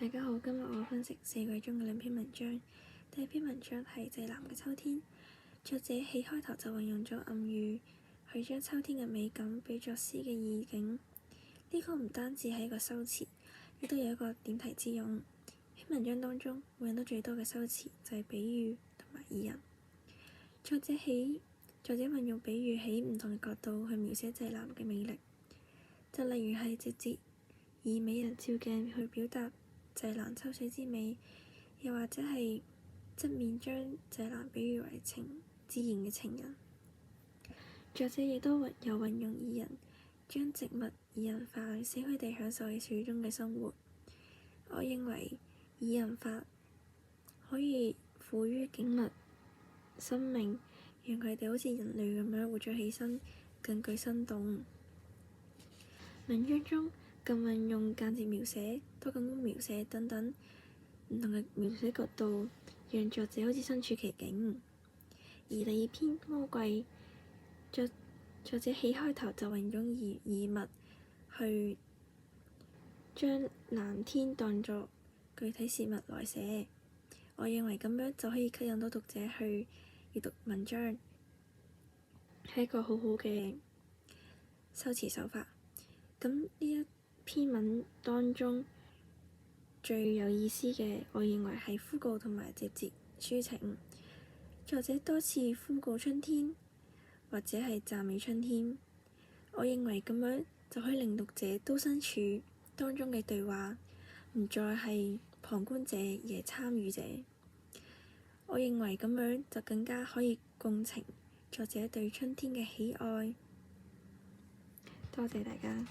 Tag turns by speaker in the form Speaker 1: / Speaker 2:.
Speaker 1: 大家好，今日我分析四季中嘅兩篇文章。第一篇文章係濟南嘅秋天，作者喺開頭就運用咗暗喻，去將秋天嘅美感比作詩嘅意境。呢個唔單止係一個修辭，亦都有一個點題之用。喺文章當中，會用到最多嘅修辭就係比喻同埋擬人。作者運用比喻喺唔同嘅角度去描寫濟南嘅美麗，就例如係直接以美人照鏡去表達濟南秋水之美，又或者係側面將濟南比喻為自然嘅情人。作者亦都有運用擬人，將植物擬人化，使佢哋享受喺水中嘅生活。我認為擬人法可以賦予景物生命，讓佢哋好似人類咁樣活咗起身，更具生動。文章中更運用間接描寫、多感官描寫等等唔同嘅描寫角度，讓作者好似身處其境。而第二篇《魔季》，作者喺開頭就運用擬物去將藍天當作具體事物來寫。我認為咁樣就可以吸引到讀者去閱讀文章，係一個好好嘅修辭手法。咁呢一篇文當中最有意思嘅，我認為係訃告同埋直接抒情。作者多次訃告春天，或者係讚美春天。我認為咁樣就可以令讀者都身處當中嘅對話，唔再係旁觀者而係參與者。我認為咁樣就更加可以共情作者對春天嘅喜愛。多謝大家。